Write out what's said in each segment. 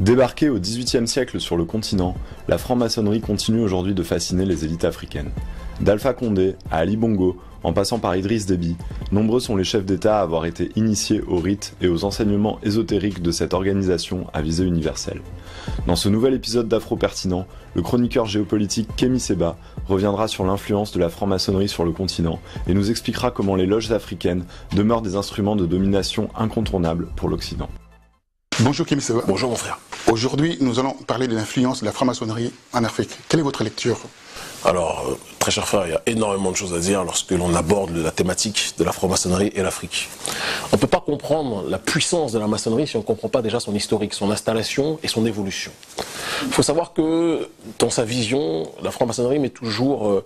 Débarquée au XVIIIe siècle sur le continent, la franc-maçonnerie continue aujourd'hui de fasciner les élites africaines. D'Alpha Condé à Ali Bongo, en passant par Idriss Déby, nombreux sont les chefs d'État à avoir été initiés aux rites et aux enseignements ésotériques de cette organisation à visée universelle. Dans ce nouvel épisode d'Afro Pertinent, le chroniqueur géopolitique Kémy Séba reviendra sur l'influence de la franc-maçonnerie sur le continent et nous expliquera comment les loges africaines demeurent des instruments de domination incontournables pour l'Occident. Bonjour Kémy Séba. Bonjour mon frère. Aujourd'hui, nous allons parler de l'influence de la franc-maçonnerie en Afrique. Quelle est votre lecture? Alors, très cher frère, il y a énormément de choses à dire lorsque l'on aborde la thématique de la franc-maçonnerie et l'Afrique. On ne peut pas comprendre la puissance de la maçonnerie si on ne comprend pas déjà son historique, son installation et son évolution. Il faut savoir que dans sa vision, la franc-maçonnerie met toujours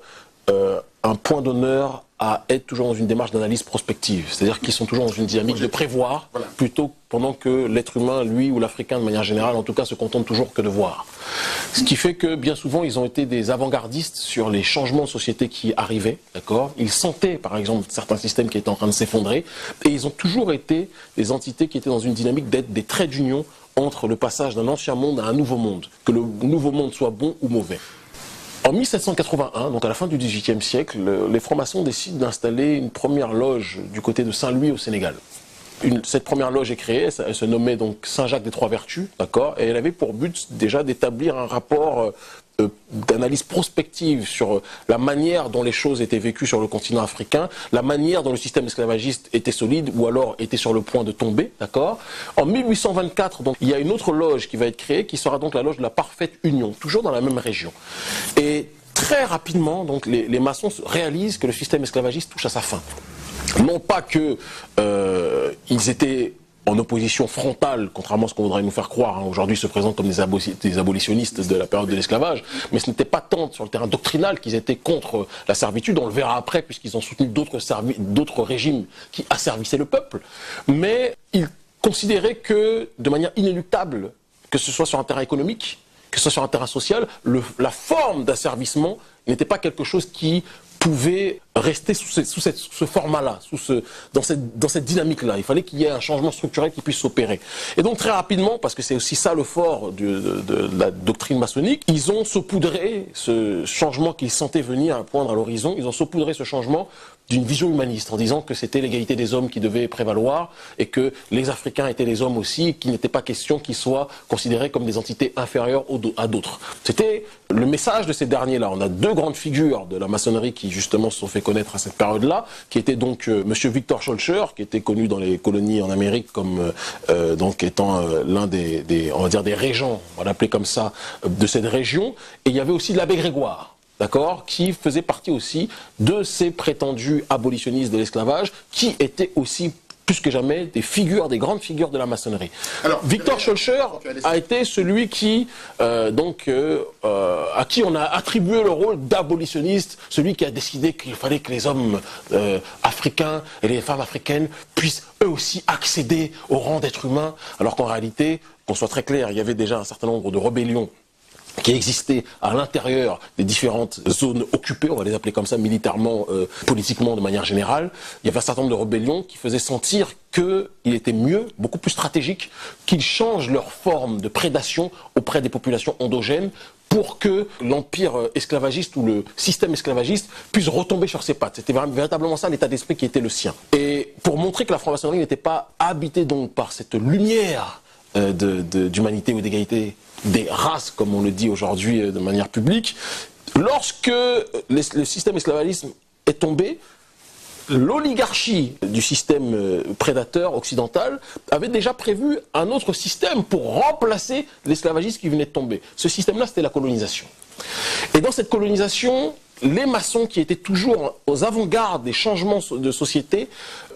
un point d'honneur à être toujours dans une démarche d'analyse prospective, c'est-à-dire qu'ils sont toujours dans une dynamique de prévoir, plutôt pendant que l'être humain, lui ou l'Africain de manière générale, en tout cas, se contente toujours que de voir. Ce qui fait que bien souvent, ils ont été des avant-gardistes sur les changements de société qui arrivaient, d'accord. Ils sentaient, par exemple, certains systèmes qui étaient en train de s'effondrer, et ils ont toujours été des entités qui étaient dans une dynamique d'être des traits d'union entre le passage d'un ancien monde à un nouveau monde, que le nouveau monde soit bon ou mauvais. En 1781, donc à la fin du XVIIIe siècle, les francs-maçons décident d'installer une première loge du côté de Saint-Louis au Sénégal. Cette première loge est créée, elle se nommait donc Saint-Jacques des Trois Vertus, d'accord, et elle avait pour but déjà d'établir un rapport d'analyse prospective sur la manière dont les choses étaient vécues sur le continent africain, la manière dont le système esclavagiste était solide ou alors était sur le point de tomber, d'accord. En 1824, donc, il y a une autre loge qui va être créée, qui sera donc la loge de la Parfaite Union, toujours dans la même région. Et très rapidement, donc, les maçons réalisent que le système esclavagiste touche à sa fin. Non pas que ils étaient en opposition frontale, contrairement à ce qu'on voudrait nous faire croire, hein, aujourd'hui se présentent comme des abolitionnistes de la période de l'esclavage, mais ce n'était pas tant sur le terrain doctrinal qu'ils étaient contre la servitude, on le verra après puisqu'ils ont soutenu d'autres régimes qui asservissaient le peuple, mais ils considéraient que, de manière inéluctable, que ce soit sur un terrain économique, que ce soit sur un terrain social, la forme d'asservissement n'était pas quelque chose qui pouvait rester sous ce format-là, dans cette dynamique-là. Il fallait qu'il y ait un changement structurel qui puisse s'opérer. Et donc très rapidement, parce que c'est aussi ça le fort de la doctrine maçonnique, ils ont saupoudré ce changement qu'ils sentaient venir poindre à l'horizon, ils ont saupoudré ce changement d'une vision humaniste, en disant que c'était l'égalité des hommes qui devait prévaloir et que les Africains étaient les hommes aussi, qu'il n'était pas question qu'ils soient considérés comme des entités inférieures à d'autres. C'était le message de ces derniers-là. On a deux grandes figures de la maçonnerie qui justement se sont fait connaître à cette période-là, qui était donc Monsieur Victor Schœlcher, qui était connu dans les colonies en Amérique comme donc étant l'un on va dire des régents, on va l'appeler comme ça, de cette région. Et il y avait aussi l'abbé Grégoire, d'accord, qui faisait partie aussi de ces prétendus abolitionnistes de l'esclavage, qui étaient aussi plus que jamais des grandes figures de la maçonnerie. Alors, Victor Schœlcher a été celui qui, à qui on a attribué le rôle d'abolitionniste, celui qui a décidé qu'il fallait que les hommes africains et les femmes africaines puissent eux aussi accéder au rang d'être humain, alors qu'en réalité, qu'on soit très clair, il y avait déjà un certain nombre de rébellions qui existaient à l'intérieur des différentes zones occupées, on va les appeler comme ça militairement, politiquement de manière générale. Il y avait un certain nombre de rébellions qui faisaient sentir qu'il était mieux, beaucoup plus stratégique, qu'ils changent leur forme de prédation auprès des populations endogènes pour que l'empire esclavagiste ou le système esclavagiste puisse retomber sur ses pattes. C'était véritablement ça l'état d'esprit qui était le sien. Et pour montrer que la franc-maçonnerie n'était pas habitée donc par cette lumière d'humanité ou d'égalité des races, comme on le dit aujourd'hui de manière publique, lorsque le système esclavagiste est tombé, l'oligarchie du système prédateur occidental avait déjà prévu un autre système pour remplacer l'esclavagisme qui venait de tomber. Ce système-là, c'était la colonisation. Et dans cette colonisation, les maçons qui étaient toujours aux avant-gardes des changements de société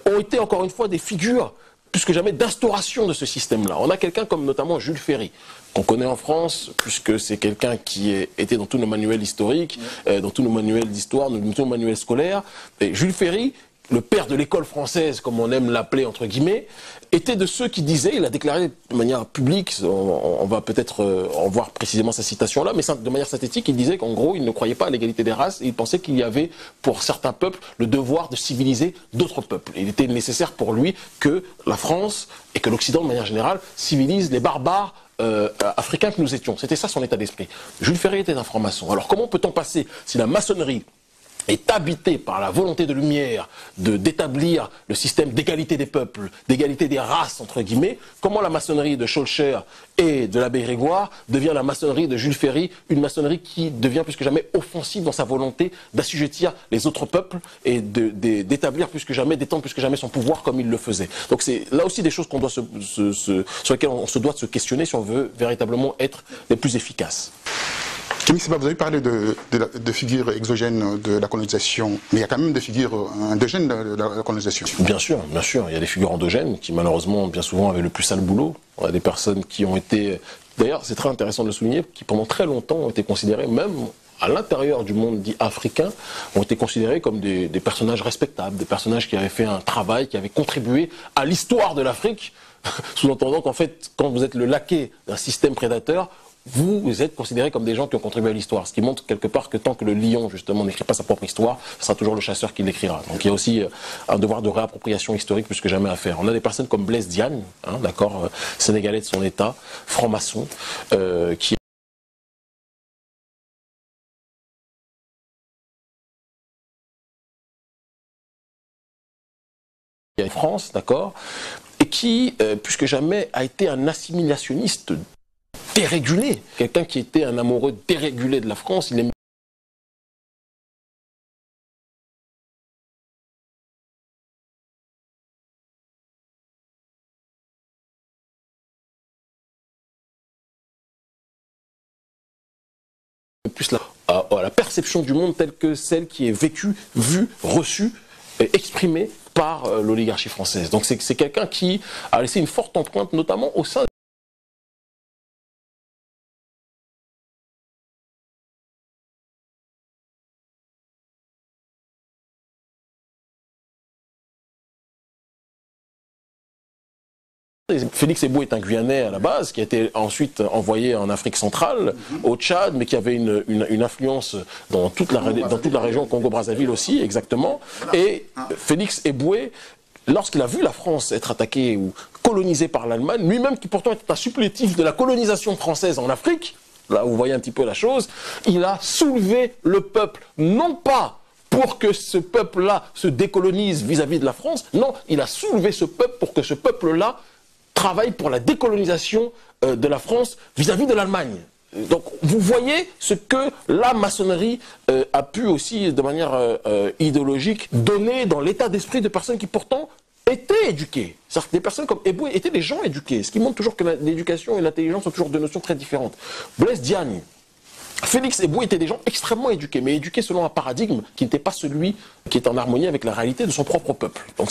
ont été encore une fois des figures plus que jamais d'instauration de ce système-là. On a quelqu'un comme notamment Jules Ferry, qu'on connaît en France, puisque c'est quelqu'un qui était dans tous nos manuels historiques, dans tous nos manuels d'histoire, dans tous nos manuels scolaires. Et Jules Ferry, le père de l'école française, comme on aime l'appeler entre guillemets, était de ceux qui disaient, il a déclaré de manière publique, on va peut-être en voir précisément sa citation là, mais de manière synthétique, il disait qu'en gros, il ne croyait pas à l'égalité des races, et il pensait qu'il y avait, pour certains peuples, le devoir de civiliser d'autres peuples. Il était nécessaire pour lui que la France, et que l'Occident de manière générale, civilise les barbares africains que nous étions. C'était ça son état d'esprit. Jules Ferry était un franc-maçon. Alors comment peut-on passer, si la maçonnerie est habité par la volonté de lumière d'établir le système d'égalité des peuples, d'égalité des races, entre guillemets, comment la maçonnerie de Schœlcher et de l'abbé Grégoire devient la maçonnerie de Jules Ferry, une maçonnerie qui devient plus que jamais offensive dans sa volonté d'assujettir les autres peuples et d'établir plus que jamais, d'étendre plus que jamais son pouvoir comme il le faisait. Donc c'est là aussi des choses qu'on doit sur lesquelles on se doit de se questionner si on veut véritablement être les plus efficaces. Kémy Séba, vous avez parlé de figures exogènes de la colonisation, mais il y a quand même des figures endogènes de la colonisation. Bien sûr, il y a des figures endogènes qui malheureusement bien souvent avaient le plus sale boulot. On a des personnes qui ont été, d'ailleurs c'est très intéressant de le souligner, qui pendant très longtemps ont été considérées, même à l'intérieur du monde dit africain, ont été considérés comme des personnages respectables, des personnages qui avaient fait un travail, qui avaient contribué à l'histoire de l'Afrique, sous-entendant qu'en fait, quand vous êtes le laquais d'un système prédateur, vous êtes considérés comme des gens qui ont contribué à l'histoire, ce qui montre quelque part que tant que le lion justement n'écrit pas sa propre histoire, ce sera toujours le chasseur qui l'écrira. Donc il y a aussi un devoir de réappropriation historique plus que jamais à faire. On a des personnes comme Blaise Diagne, d'accord, sénégalais de son état, franc-maçon, qui est en France, d'accord, et qui, plus que jamais, a été un assimilationniste dérégulé. Quelqu'un qui était un amoureux dérégulé de la France, il aimait plus la perception du monde telle que celle qui est vécue, vue, reçue, exprimée par l'oligarchie française. Donc c'est quelqu'un qui a laissé une forte empreinte, notamment au sein Félix Eboué est un Guyanais à la base, qui a été ensuite envoyé en Afrique centrale, au Tchad, mais qui avait une influence dans toute la région Congo-Brazzaville aussi, exactement. Et Félix Eboué, lorsqu'il a vu la France être attaquée ou colonisée par l'Allemagne, lui-même qui pourtant était un supplétif de la colonisation française en Afrique, là vous voyez un petit peu la chose, il a soulevé le peuple, non pas pour que ce peuple-là se décolonise vis-à-vis de la France, non, il a soulevé ce peuple pour que ce peuple-là travaille pour la décolonisation de la France vis-à-vis de l'Allemagne. Donc vous voyez ce que la maçonnerie a pu aussi, de manière idéologique, donner dans l'état d'esprit de personnes qui pourtant étaient éduquées. C'est-à-dire que des personnes comme Eboué étaient des gens éduqués, ce qui montre toujours que l'éducation et l'intelligence sont toujours deux notions très différentes. Blaise Diagne, Félix Eboué étaient des gens extrêmement éduqués, mais éduqués selon un paradigme qui n'était pas celui qui est en harmonie avec la réalité de son propre peuple. Donc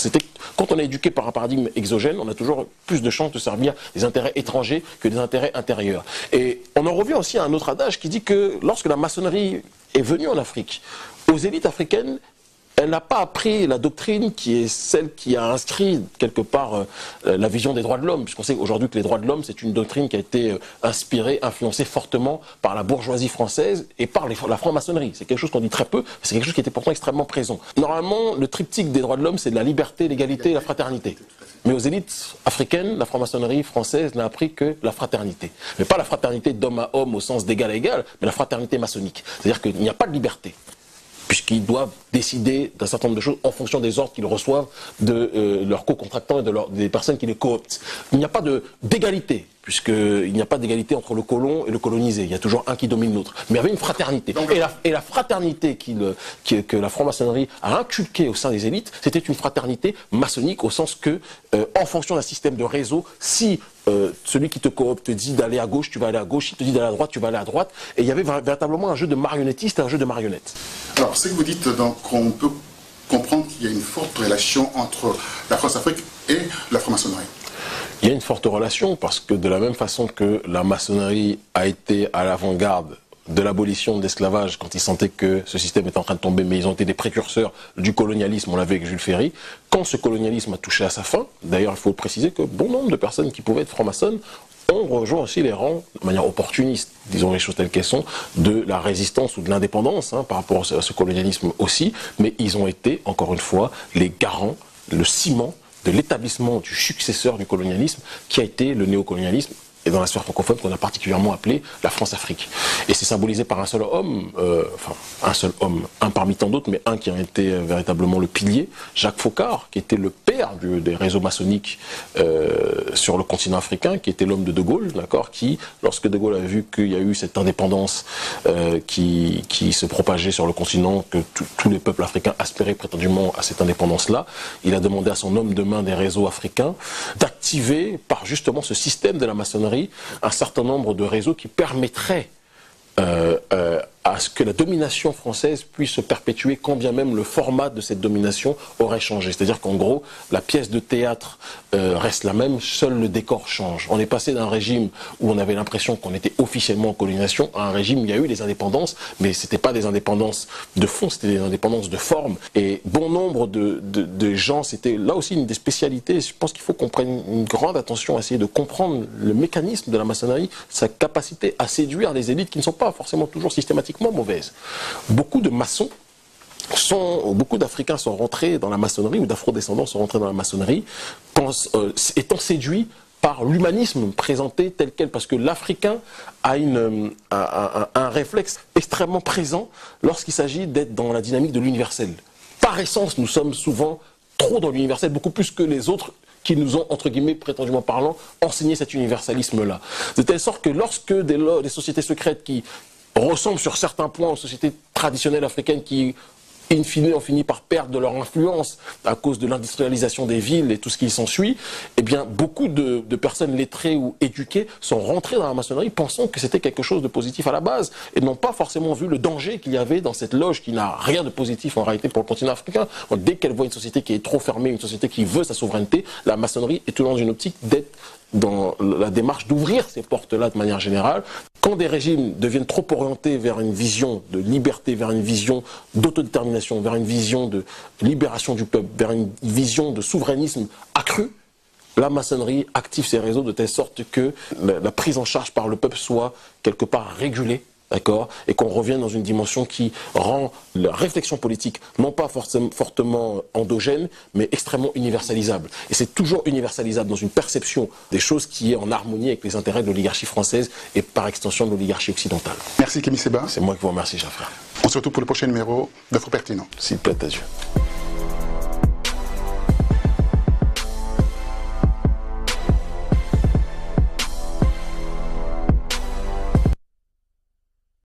quand on est éduqué par un paradigme exogène, on a toujours plus de chances de servir des intérêts étrangers que des intérêts intérieurs. Et on en revient aussi à un autre adage qui dit que lorsque la maçonnerie est venue en Afrique, aux élites africaines, elle n'a pas appris la doctrine qui est celle qui a inscrit quelque part la vision des droits de l'homme, puisqu'on sait aujourd'hui que les droits de l'homme, c'est une doctrine qui a été inspirée, influencée fortement par la bourgeoisie française et par la franc-maçonnerie. C'est quelque chose qu'on dit très peu, mais c'est quelque chose qui était pourtant extrêmement présent. Normalement, le triptyque des droits de l'homme, c'est de la liberté, l'égalité et la fraternité. Mais aux élites africaines, la franc-maçonnerie française n'a appris que la fraternité. Mais pas la fraternité d'homme à homme au sens d'égal à égal, mais la fraternité maçonnique. C'est-à-dire qu'il n'y a pas de liberté, puisqu'ils doivent décider d'un certain nombre de choses en fonction des ordres qu'ils reçoivent de leurs co-contractants et des personnes qui les cooptent. Il n'y a pas d'égalité, puisqu'il n'y a pas d'égalité entre le colon et le colonisé. Il y a toujours un qui domine l'autre. Mais il y avait une fraternité. Et la fraternité que la franc-maçonnerie a inculquée au sein des élites, c'était une fraternité maçonnique au sens que, en fonction d'un système de réseau, si celui qui te coopte te dit d'aller à gauche, tu vas aller à gauche, il te dit d'aller à droite, tu vas aller à droite. Et il y avait véritablement un jeu de marionnettiste et un jeu de marionnettes. Alors, ce que vous dites, donc, on peut comprendre qu'il y a une forte relation entre la France-Afrique et la franc-maçonnerie. Il y a une forte relation parce que de la même façon que la maçonnerie a été à l'avant-garde de l'abolition de l'esclavage quand ils sentaient que ce système était en train de tomber, mais ils ont été des précurseurs du colonialisme, on l'avait avec Jules Ferry. Quand ce colonialisme a touché à sa fin, d'ailleurs il faut préciser que bon nombre de personnes qui pouvaient être francs-maçonnes ont rejoint aussi les rangs de manière opportuniste, disons les choses telles qu'elles sont, de la résistance ou de l'indépendance par rapport à ce colonialisme aussi, mais ils ont été, encore une fois, les garants, le ciment de l'établissement du successeur du colonialisme qui a été le néocolonialisme et dans la sphère francophone qu'on a particulièrement appelée la France-Afrique. Et c'est symbolisé par un seul homme, un parmi tant d'autres, mais un qui a été véritablement le pilier, Jacques Foccart, qui était le père des réseaux maçonniques sur le continent africain, qui était l'homme de Gaulle, d'accord, qui, lorsque De Gaulle a vu qu'il y a eu cette indépendance qui se propageait sur le continent, que tous les peuples africains aspiraient prétendument à cette indépendance-là, il a demandé à son homme de main des réseaux africains d'activer, par justement ce système de la maçonnerie, un certain nombre de réseaux qui permettraient à ce que la domination française puisse se perpétuer quand bien même le format de cette domination aurait changé. C'est-à-dire qu'en gros, la pièce de théâtre reste la même, seul le décor change. On est passé d'un régime où on avait l'impression qu'on était officiellement en colonisation à un régime où il y a eu des indépendances, mais c'était pas des indépendances de fond, c'était des indépendances de forme. Et bon nombre de gens, c'était là aussi une des spécialités. Je pense qu'il faut qu'on prenne une grande attention à essayer de comprendre le mécanisme de la maçonnerie, sa capacité à séduire les élites qui ne sont pas forcément toujours systématiquement mauvaises. Beaucoup de maçons beaucoup d'Africains sont rentrés dans la maçonnerie, ou d'Afro-descendants sont rentrés dans la maçonnerie, étant séduits par l'humanisme présenté tel quel, parce que l'Africain a un réflexe extrêmement présent lorsqu'il s'agit d'être dans la dynamique de l'universel. Par essence, nous sommes souvent trop dans l'universel, beaucoup plus que les autres qui nous ont, entre guillemets, prétendument parlant, enseigné cet universalisme-là. De telle sorte que lorsque des sociétés secrètes qui ressemblent sur certains points aux sociétés traditionnelles africaines qui, in fine, ont fini par perdre de leur influence à cause de l'industrialisation des villes et tout ce qui s'ensuit, eh bien, beaucoup de personnes lettrées ou éduquées sont rentrées dans la maçonnerie pensant que c'était quelque chose de positif à la base et n'ont pas forcément vu le danger qu'il y avait dans cette loge qui n'a rien de positif en réalité pour le continent africain. Donc, dès qu'elle voit une société qui est trop fermée, une société qui veut sa souveraineté, la maçonnerie est toujours dans une optique d'être dans la démarche d'ouvrir ces portes-là de manière générale. Quand des régimes deviennent trop orientés vers une vision de liberté, vers une vision d'autodétermination, vers une vision de libération du peuple, vers une vision de souverainisme accru, la maçonnerie active ces réseaux de telle sorte que la prise en charge par le peuple soit quelque part régulée, d'accord, et qu'on revienne dans une dimension qui rend la réflexion politique non pas fortement endogène, mais extrêmement universalisable. Et c'est toujours universalisable dans une perception des choses qui est en harmonie avec les intérêts de l'oligarchie française et par extension de l'oligarchie occidentale. Merci Kémy Séba. C'est moi qui vous remercie, cher frère. On se retrouve pour le prochain numéro d'Afro Pertinent. S'il plaît à Dieu.